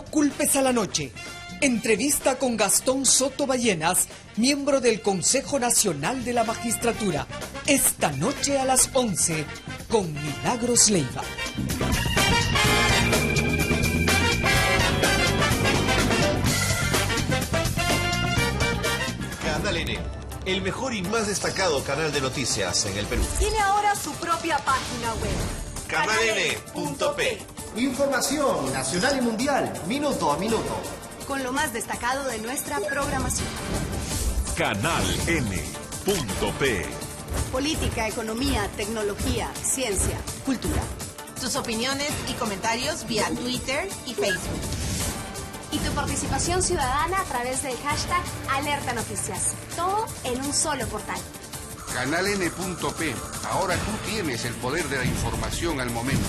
No culpes a la noche. Entrevista con Gastón Soto Ballenas, miembro del Consejo Nacional de la Magistratura. Esta noche a las 11, con Milagros Leiva. Canal N, el mejor y más destacado canal de noticias en el Perú. Tiene ahora su propia página web. Canaln.p. Información nacional y mundial, minuto a minuto. Con lo más destacado de nuestra programación. Canaln.p. Política, economía, tecnología, ciencia, cultura. Tus opiniones y comentarios vía Twitter y Facebook. Y tu participación ciudadana a través del hashtag Alerta Noticias. Todo en un solo portal. Canaln.p. Ahora tú tienes el poder de la información al momento.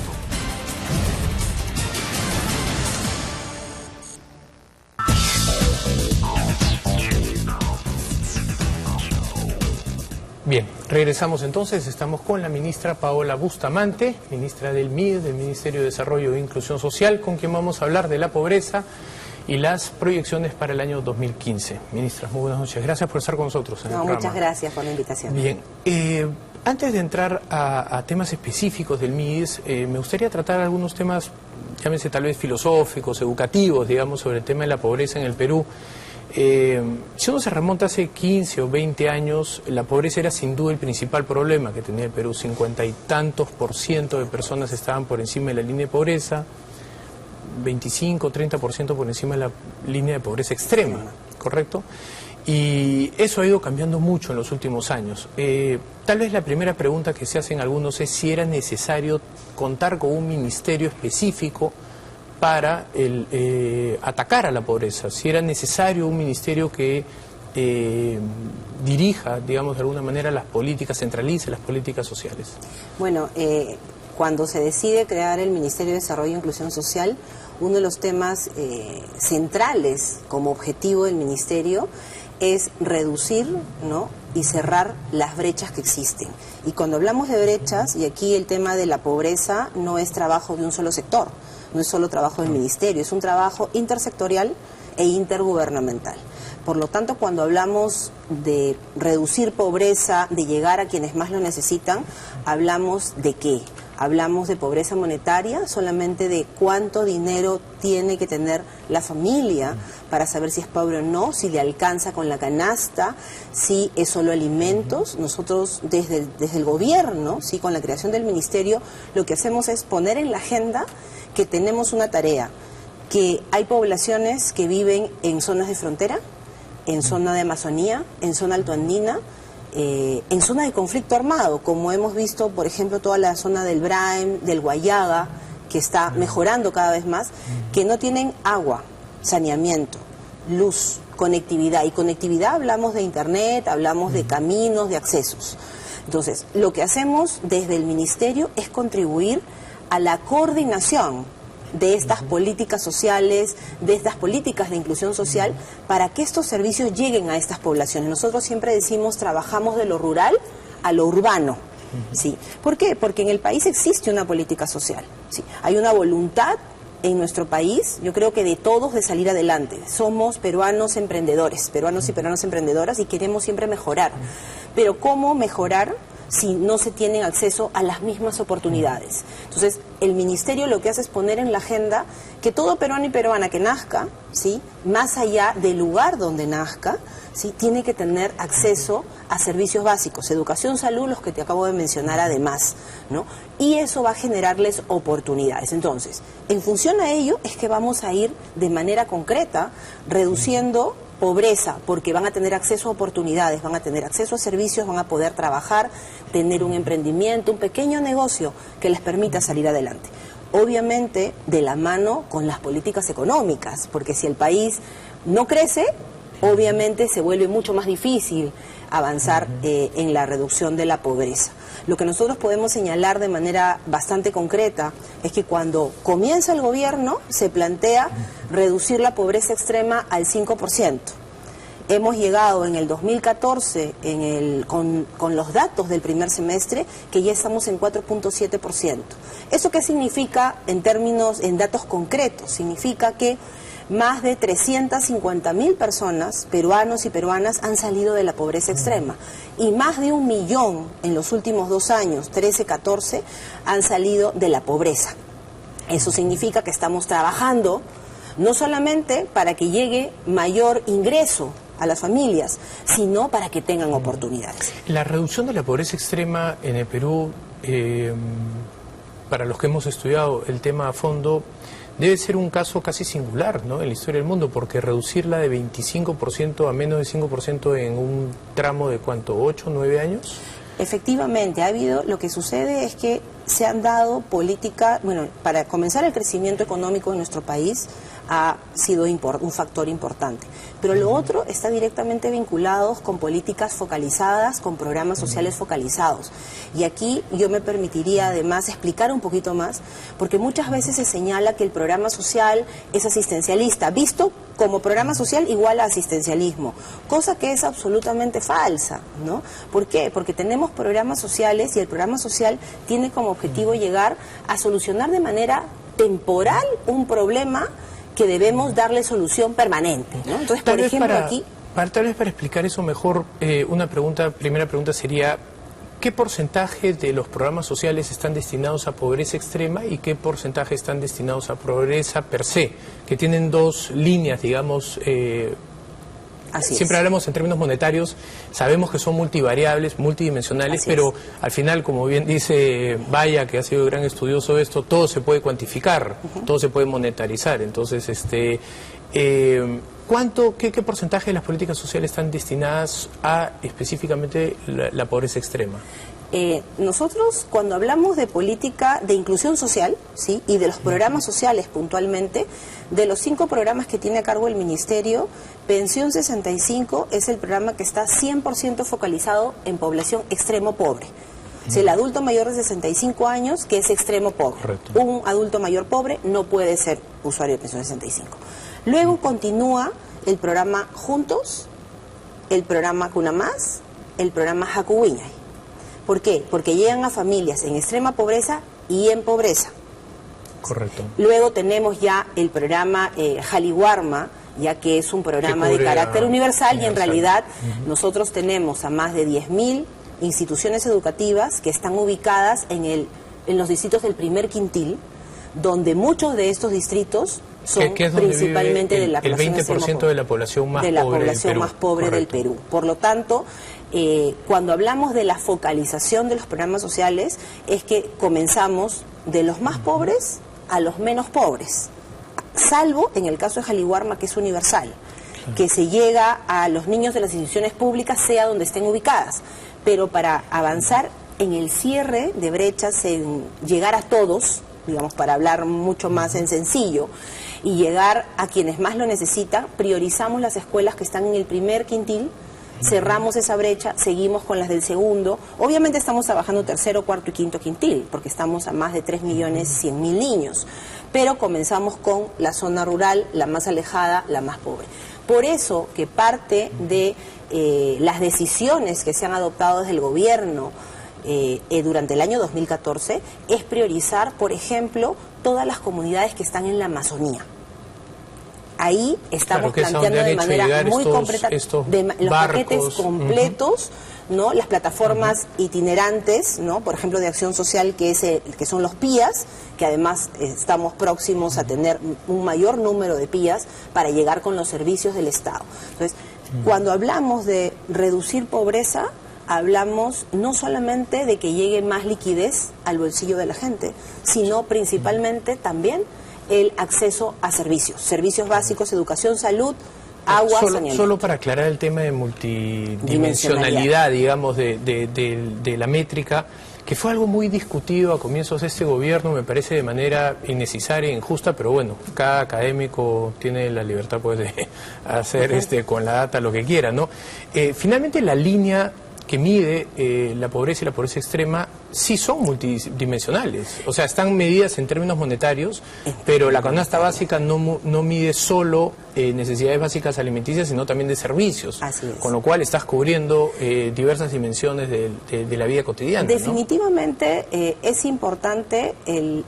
Bien, regresamos entonces, estamos con la ministra Paola Bustamante, ministra del MIDE, del Ministerio de Desarrollo e Inclusión Social, con quien vamos a hablar de la pobreza y las proyecciones para el año 2015. Ministra, muy buenas noches, gracias por estar con nosotros en el programa. Muchas gracias por la invitación. Bien, antes de entrar a temas específicos del MIDES, me gustaría tratar algunos temas, llámense tal vez filosóficos, educativos, digamos, sobre el tema de la pobreza en el Perú. Si uno se remonta hace 15 o 20 años, la pobreza era sin duda el principal problema que tenía el Perú. 50 y tantos % de personas estaban por encima de la línea de pobreza, 25 o 30% por encima de la línea de pobreza extrema, ¿correcto? Y eso ha ido cambiando mucho en los últimos años. Tal vez la primera pregunta que se hacen algunos es si era necesario contar con un ministerio específico para atacar a la pobreza, si era necesario un ministerio que dirija, digamos, de alguna manera las políticas, centralice las políticas sociales. Bueno, cuando se decide crear el Ministerio de Desarrollo e Inclusión Social, uno de los temas centrales como objetivo del ministerio es reducir, ¿no?, y cerrar las brechas que existen. Y cuando hablamos de brechas, y aquí el tema de la pobreza no es trabajo de un solo sector, no es solo trabajo del ministerio, es un trabajo intersectorial e intergubernamental. Por lo tanto, cuando hablamos de reducir pobreza, de llegar a quienes más lo necesitan, ¿hablamos de qué? Hablamos de pobreza monetaria, solamente de cuánto dinero tiene que tener la familia para saber si es pobre o no, si le alcanza con la canasta, si es solo alimentos. Nosotros desde el gobierno, ¿sí?, con la creación del ministerio, lo que hacemos es poner en la agenda que tenemos una tarea, que hay poblaciones que viven en zonas de frontera, en zona de Amazonía, en zona altoandina, en zona de conflicto armado, como hemos visto, por ejemplo, toda la zona del Braem, del Guayaga, que está mejorando cada vez más, que no tienen agua, saneamiento, luz, conectividad. Y conectividad hablamos de internet, hablamos de caminos, de accesos. Entonces, lo que hacemos desde el ministerio es contribuir a la coordinación de estas políticas sociales, de estas políticas de inclusión social, para que estos servicios lleguen a estas poblaciones. Nosotros siempre decimos, trabajamos de lo rural a lo urbano. ¿Sí? ¿Por qué? Porque en el país existe una política social. ¿Sí? Hay una voluntad en nuestro país, yo creo que de todos, de salir adelante. Somos peruanos emprendedores, peruanos y peruanas emprendedoras, y queremos siempre mejorar. Pero ¿cómo mejorar si no se tienen acceso a las mismas oportunidades? Entonces, el ministerio lo que hace es poner en la agenda que todo peruano y peruana que nazca, ¿sí?, más allá del lugar donde nazca, ¿sí?, tiene que tener acceso a servicios básicos, educación, salud, los que te acabo de mencionar además, ¿no? Y eso va a generarles oportunidades. Entonces, en función a ello es que vamos a ir de manera concreta reduciendo pobreza, porque van a tener acceso a oportunidades, van a tener acceso a servicios, van a poder trabajar, tener un emprendimiento, un pequeño negocio que les permita salir adelante. Obviamente de la mano con las políticas económicas, porque si el país no crece, obviamente se vuelve mucho más difícil avanzar en la reducción de la pobreza. Lo que nosotros podemos señalar de manera bastante concreta es que cuando comienza el gobierno se plantea reducir la pobreza extrema al 5%. Hemos llegado en el 2014, con los datos del primer semestre, que ya estamos en 4.7%. ¿Eso qué significa en datos concretos? Significa que más de 350.000 personas, peruanos y peruanas, han salido de la pobreza extrema. Y más de 1 millón en los últimos 2 años, 13, 14, han salido de la pobreza. Eso significa que estamos trabajando no solamente para que llegue mayor ingreso a las familias, sino para que tengan oportunidades. La reducción de la pobreza extrema en el Perú, para los que hemos estudiado el tema a fondo, debe ser un caso casi singular, ¿no?, en la historia del mundo, porque reducirla de 25% a menos de 5% en un tramo de ¿cuánto? ¿8, 9 años? Efectivamente, lo que sucede es que se han dado políticas, bueno, para comenzar el crecimiento económico en nuestro país ha sido un factor importante, pero lo otro está directamente vinculado con políticas focalizadas, con programas sociales focalizados. Y aquí yo me permitiría además explicar un poquito más, porque muchas veces se señala que el programa social es asistencialista, visto como programa social igual a asistencialismo, cosa que es absolutamente falsa, ¿no? ¿Por qué? Porque tenemos programas sociales y el programa social tiene como objetivo llegar a solucionar de manera temporal un problema que debemos darle solución permanente, ¿no? Entonces, por ejemplo, tal vez para explicar eso mejor, primera pregunta sería, ¿qué porcentaje de los programas sociales están destinados a pobreza extrema y qué porcentaje están destinados a pobreza per se? Que tienen dos líneas, digamos. Siempre hablamos en términos monetarios, sabemos que son multivariables, multidimensionales, pero al final, como bien dice Vaya, que ha sido gran estudioso de esto, todo se puede cuantificar, todo se puede monetarizar. Entonces, ¿qué porcentaje de las políticas sociales están destinadas a específicamente la pobreza extrema? Nosotros, cuando hablamos de política de inclusión social, ¿sí?, y de los programas sociales puntualmente, de los 5 programas que tiene a cargo el Ministerio, Pensión 65 es el programa que está 100% focalizado en población extremo pobre. Es el adulto mayor de 65 años que es extremo pobre. Correcto. Un adulto mayor pobre no puede ser usuario de Pensión 65. Luego continúa el programa Juntos, el programa Cuna Más, el programa Jacuwiñay. ¿Por qué? Porque llegan a familias en extrema pobreza y en pobreza. Correcto. Luego tenemos ya el programa Jaliwarma, ya que es un programa de carácter universal y en realidad nosotros tenemos a más de 10.000 instituciones educativas que están ubicadas en los distritos del primer quintil, donde muchos de estos distritos son principalmente de la población el 20% de la población más pobre del Perú. Por lo tanto, cuando hablamos de la focalización de los programas sociales, es que comenzamos de los más pobres a los menos pobres, salvo en el caso de Jaliwarma, que es universal, que se llega a los niños de las instituciones públicas, sea donde estén ubicadas. Pero para avanzar en el cierre de brechas, en llegar a todos, digamos, para hablar mucho más en sencillo, y llegar a quienes más lo necesitan, priorizamos las escuelas que están en el primer quintil, cerramos esa brecha, seguimos con las del segundo. Obviamente estamos trabajando tercero, cuarto y quinto quintil, porque estamos a más de 3.100.000 niños, pero comenzamos con la zona rural, la más alejada, la más pobre. Por eso que parte de las decisiones que se han adoptado desde el gobierno durante el año 2014 es priorizar, por ejemplo, todas las comunidades que están en la Amazonía. Ahí estamos planteando de manera muy concreta los paquetes completos, ¿no? Las plataformas itinerantes, ¿no? Por ejemplo, de acción social, que son los PIAs, que además estamos próximos a tener un mayor número de PIAs para llegar con los servicios del Estado. Entonces, cuando hablamos de reducir pobreza, hablamos no solamente de que llegue más liquidez al bolsillo de la gente, sino principalmente también el acceso a servicios básicos, educación, salud, agua, saneamiento. Solo para aclarar el tema de multidimensionalidad, digamos, de la métrica, que fue algo muy discutido a comienzos de este gobierno, me parece de manera innecesaria e injusta, pero bueno, cada académico tiene la libertad, pues, de hacer con la data lo que quiera, ¿no? Finalmente, la línea que mide la pobreza y la pobreza extrema sí son multidimensionales, o sea, están medidas en términos monetarios, pero la canasta básica no mide solo necesidades básicas alimenticias, sino también de servicios. Así es. Con lo cual estás cubriendo diversas dimensiones de la vida cotidiana. Definitivamente, ¿no? Es importante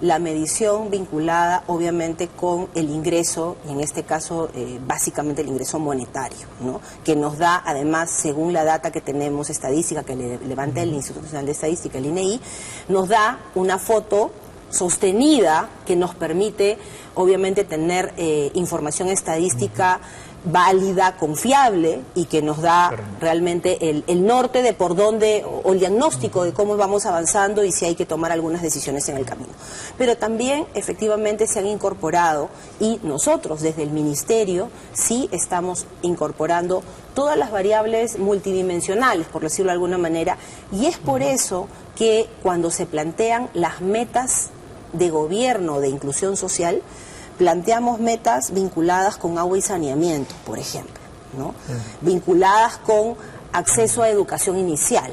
la medición vinculada obviamente con el ingreso, y en este caso básicamente el ingreso monetario, ¿no? Que nos da además, según la data que tenemos estadística que levanta el Instituto Nacional de Estadística, el INEI, nos da una foto sostenida que nos permite obviamente tener información estadística válida, confiable, y que nos da realmente el norte de por dónde, o el diagnóstico de cómo vamos avanzando y si hay que tomar algunas decisiones en el camino. Pero también efectivamente se han incorporado, y nosotros desde el Ministerio sí estamos incorporando todas las variables multidimensionales, por decirlo de alguna manera, y es por eso que cuando se plantean las metas de gobierno de inclusión social, planteamos metas vinculadas con agua y saneamiento, por ejemplo, ¿no? Vinculadas con acceso a educación inicial,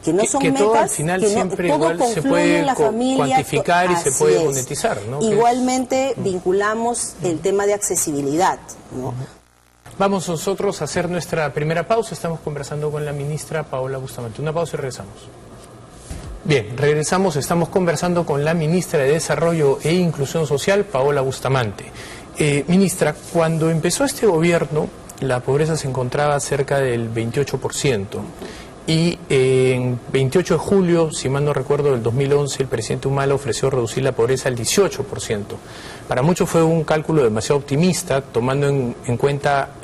que no son metas todo al final que siempre todo igual se puede en la familia, cuantificar y se puede monetizar, ¿no? Igualmente vinculamos el tema de accesibilidad, ¿no? Vamos nosotros a hacer nuestra primera pausa. Estamos conversando con la ministra Paola Bustamante. Una pausa y regresamos. Bien, regresamos, estamos conversando con la ministra de Desarrollo e Inclusión Social, Paola Bustamante. Ministra, cuando empezó este gobierno, la pobreza se encontraba cerca del 28%. Y en 28 de julio, si mal no recuerdo, del 2011, el presidente Humala ofreció reducir la pobreza al 18%. Para muchos fue un cálculo demasiado optimista, tomando en cuenta...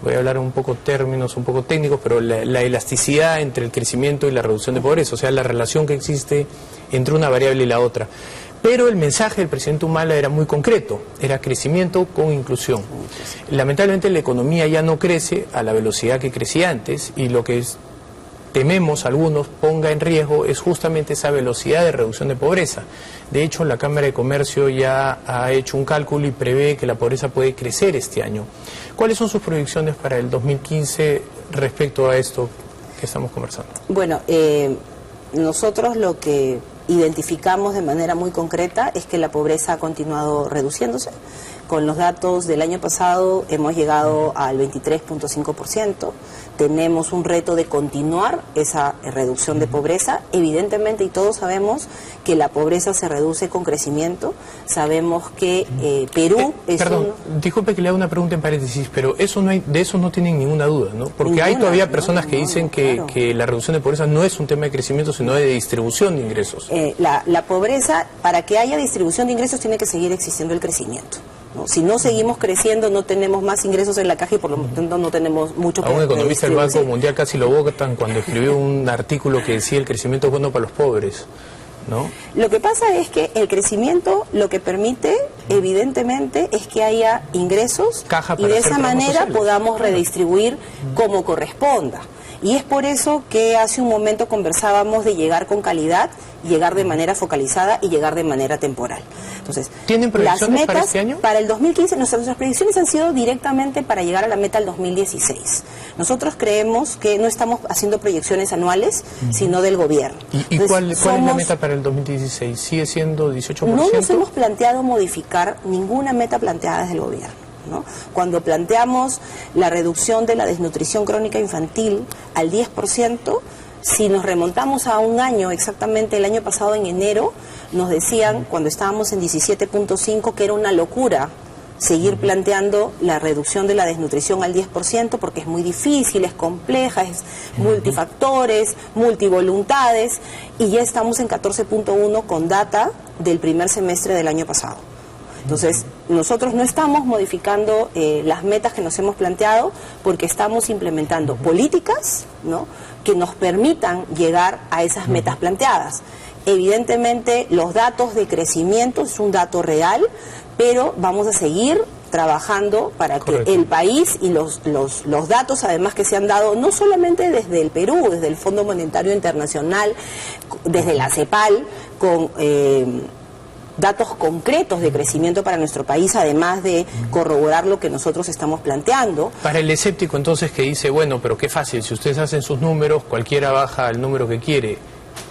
voy a hablar un poco términos un poco técnicos, pero la elasticidad entre el crecimiento y la reducción de pobreza, o sea, la relación que existe entre una variable y la otra. Pero el mensaje del presidente Humala era muy concreto, era crecimiento con inclusión. Lamentablemente la economía ya no crece a la velocidad que crecía antes, y lo que tememos algunos ponga en riesgo es justamente esa velocidad de reducción de pobreza. De hecho, la Cámara de Comercio ya ha hecho un cálculo y prevé que la pobreza puede crecer este año. ¿Cuáles son sus proyecciones para el 2015 respecto a esto que estamos conversando? Bueno, nosotros lo que identificamos de manera muy concreta es que la pobreza ha continuado reduciéndose. Con los datos del año pasado hemos llegado al 23.5%. Tenemos un reto de continuar esa reducción de pobreza. Evidentemente, y todos sabemos que la pobreza se reduce con crecimiento. Sabemos que Perú es disculpe que le haga una pregunta en paréntesis, pero eso no hay, de eso no tienen ninguna duda, ¿no? Porque hay todavía personas que dicen que la reducción de pobreza no es un tema de crecimiento, sino de distribución de ingresos. La pobreza, para que haya distribución de ingresos, tiene que seguir existiendo el crecimiento, ¿no? Si no seguimos creciendo, no tenemos más ingresos en la caja y por lo tanto no tenemos mucho que a un economista del Banco Mundial casi lo votan cuando escribió un artículo que decía el crecimiento es bueno para los pobres, ¿no? Lo que pasa es que el crecimiento lo que permite, evidentemente, es que haya ingresos y de esa manera podamos redistribuir como corresponda. Y es por eso que hace un momento conversábamos de llegar con calidad, llegar de manera focalizada y llegar de manera temporal. Entonces, ¿tienen proyecciones para este año? Para el 2015, nuestras predicciones han sido directamente para llegar a la meta del 2016. Nosotros creemos que no estamos haciendo proyecciones anuales, sino del gobierno. ¿Y entonces, cuál es la meta para el 2016? ¿Sigue siendo 18%? No nos hemos planteado modificar ninguna meta planteada desde el gobierno, ¿no? Cuando planteamos la reducción de la desnutrición crónica infantil al 10%, si nos remontamos a un año, exactamente el año pasado en enero, nos decían, cuando estábamos en 17.5, que era una locura seguir planteando la reducción de la desnutrición al 10%, porque es muy difícil, es compleja, es multifactores, multivoluntades, y ya estamos en 14.1 con data del primer semestre del año pasado. Entonces, nosotros no estamos modificando las metas que nos hemos planteado, porque estamos implementando políticas, ¿no?, que nos permitan llegar a esas metas planteadas. Evidentemente, los datos de crecimiento es un dato real, pero vamos a seguir trabajando para que el país y los datos además que se han dado, no solamente desde el Perú, desde el Fondo Monetario Internacional, desde la CEPAL, con datos concretos de crecimiento para nuestro país, además de corroborar lo que nosotros estamos planteando. Para el escéptico entonces que dice, bueno, pero qué fácil, si ustedes hacen sus números, cualquiera baja el número que quiere.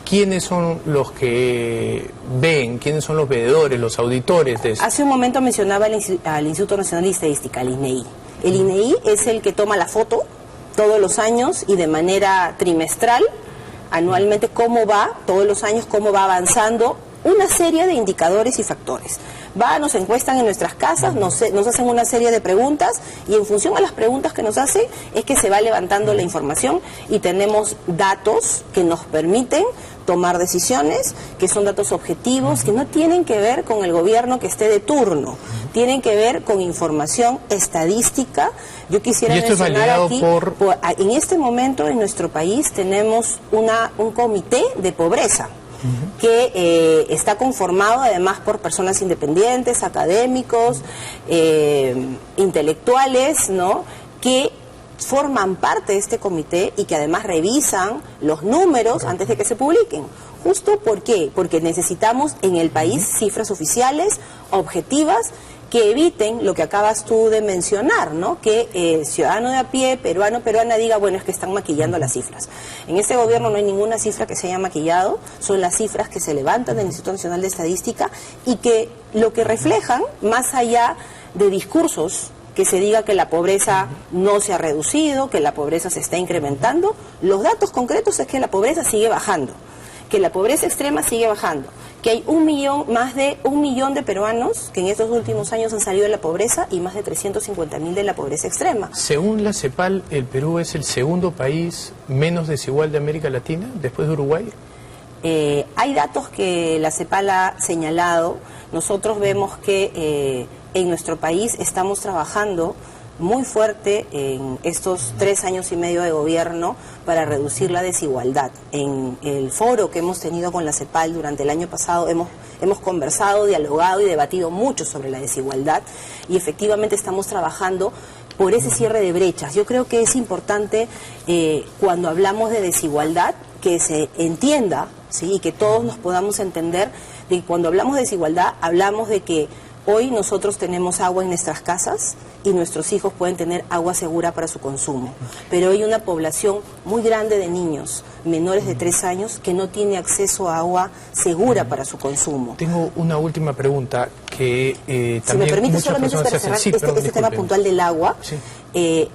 ¿quiénes son los que ven, quiénes son los veedores, los auditores de eso? Hace un momento mencionaba al Instituto Nacional de Estadística, el INEI. El INEI es el que toma la foto todos los años y de manera trimestral, anualmente, cómo va, todos los años, cómo va avanzando una serie de indicadores y factores. Nos encuestan en nuestras casas, nos hacen una serie de preguntas y en función a las preguntas que nos hacen es que se va levantando la información y tenemos datos que nos permiten tomar decisiones, que son datos objetivos, que no tienen que ver con el gobierno que esté de turno, tienen que ver con información estadística. Yo quisiera mencionar aquí, en este momento en nuestro país tenemos un comité de pobreza, que está conformado además por personas independientes, académicos, intelectuales, ¿no?, que forman parte de este comité y que además revisan los números antes de que se publiquen. ¿Justo por qué? Porque necesitamos en el país cifras oficiales, objetivas, que eviten lo que acabas tú de mencionar, ¿no? Que el ciudadano de a pie, peruano, peruana, diga, bueno, es que están maquillando las cifras. En este gobierno no hay ninguna cifra que se haya maquillado, son las cifras que se levantan del Instituto Nacional de Estadística y que lo que reflejan, más allá de discursos que se diga que la pobreza no se ha reducido, que la pobreza se está incrementando, los datos concretos es que la pobreza sigue bajando, que la pobreza extrema sigue bajando, que hay más de 1 millón de peruanos que en estos últimos años han salido de la pobreza y más de 350.000 de la pobreza extrema. Según la CEPAL, ¿el Perú es el segundo país menos desigual de América Latina, después de Uruguay? Hay datos que la CEPAL ha señalado. Nosotros vemos que en nuestro país estamos trabajando muy fuerte en estos 3 años y medio de gobierno para reducir la desigualdad. En el foro que hemos tenido con la CEPAL durante el año pasado hemos conversado, dialogado y debatido mucho sobre la desigualdad y efectivamente estamos trabajando por ese cierre de brechas. Yo creo que es importante cuando hablamos de desigualdad que se entienda, ¿sí?, y que todos nos podamos entender de que cuando hablamos de desigualdad hablamos de que hoy nosotros tenemos agua en nuestras casas y nuestros hijos pueden tener agua segura para su consumo. Pero hay una población muy grande de niños menores de 3 años que no tiene acceso a agua segura para su consumo. Tengo una última pregunta que también si me permite solamente para cerrar este tema puntual del agua. Sí.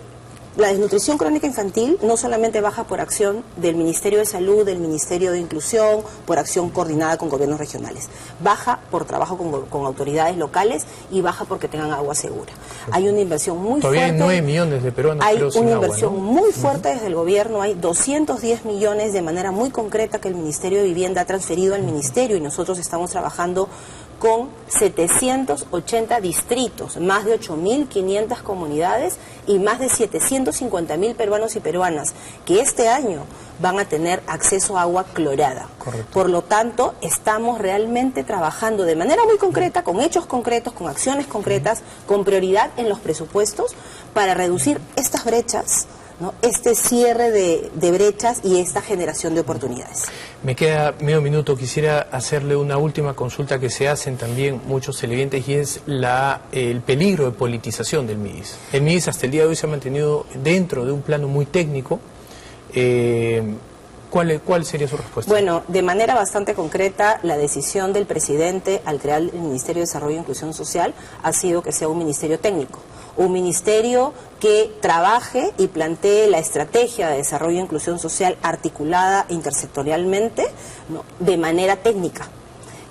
La desnutrición crónica infantil no solamente baja por acción del Ministerio de Salud, del Ministerio de Inclusión, por acción coordinada con gobiernos regionales. Baja por trabajo con autoridades locales y baja porque tengan agua segura. Hay una inversión muy fuerte. Todavía hay 9 millones de peruanos. Hay una inversión muy fuerte desde el gobierno. Hay 210 millones de manera muy concreta que el Ministerio de Vivienda ha transferido al Ministerio y nosotros estamos trabajando con 780 distritos, más de 8.500 comunidades y más de 750.000 peruanos y peruanas que este año van a tener acceso a agua clorada. Correcto. Por lo tanto, estamos realmente trabajando de manera muy concreta, con hechos concretos, con acciones concretas, con prioridad en los presupuestos para reducir estas brechas, ¿no?, este cierre de brechas y esta generación de oportunidades. Me queda medio minuto, quisiera hacerle una última consulta que se hacen también muchos televidentes y es el peligro de politización del MIDIS. El MIDIS hasta el día de hoy se ha mantenido dentro de un plano muy técnico. ¿Cuál sería su respuesta? Bueno, de manera bastante concreta, la decisión del presidente al crear el Ministerio de Desarrollo e Inclusión Social ha sido que sea un ministerio técnico. Un ministerio que trabaje y plantee la estrategia de desarrollo e inclusión social articulada intersectorialmente, ¿no?, de manera técnica.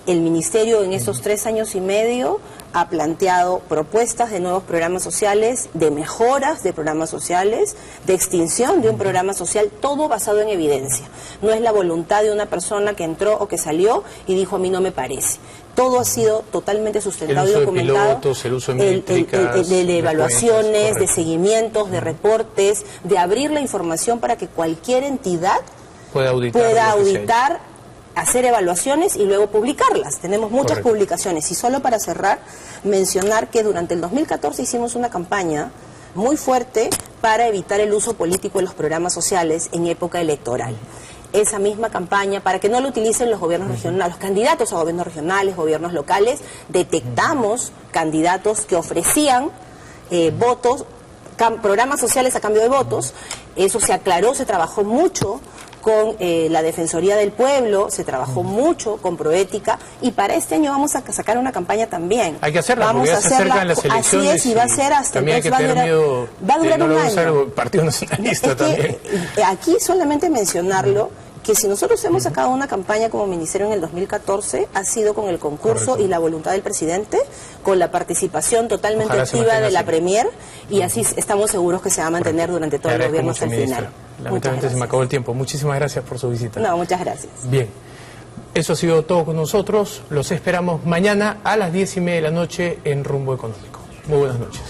El ministerio en estos 3 años y medio ha planteado propuestas de nuevos programas sociales, de mejoras de programas sociales, de extinción de un programa social, todo basado en evidencia. No es la voluntad de una persona que entró o que salió y dijo a mí no me parece. Todo ha sido totalmente sustentado y documentado. El uso de pilotos, el uso de métricas, de evaluaciones, de seguimientos, de reportes, de abrir la información para que cualquier entidad pueda auditar, hacer evaluaciones y luego publicarlas. Tenemos muchas publicaciones. Y solo para cerrar, mencionar que durante el 2014 hicimos una campaña muy fuerte para evitar el uso político de los programas sociales en época electoral. Esa misma campaña, para que no lo utilicen los gobiernos regionales, los candidatos a gobiernos regionales, gobiernos locales, detectamos candidatos que ofrecían votos, programas sociales a cambio de votos. Eso se aclaró, se trabajó mucho con la Defensoría del Pueblo, se trabajó mucho con Proética, y para este año vamos a sacar una campaña también. Hay que hacerla, vamos porque ya se acercan las elecciones. Así es, y va a ser hasta también hay que tener miedo va a durar de no un año. el Partido Nacionalista también. Aquí solamente mencionarlo, que si nosotros hemos sacado una campaña como ministerio en el 2014, ha sido con el concurso y la voluntad del presidente, con la participación totalmente activa de la Premier, y así estamos seguros que se va a mantener durante todo el gobierno hasta el final. Lamentablemente se me acabó el tiempo. Muchísimas gracias por su visita. No, muchas gracias. Bien, eso ha sido todo con nosotros. Los esperamos mañana a las 10:30 de la noche en Rumbo Económico. Muy buenas noches.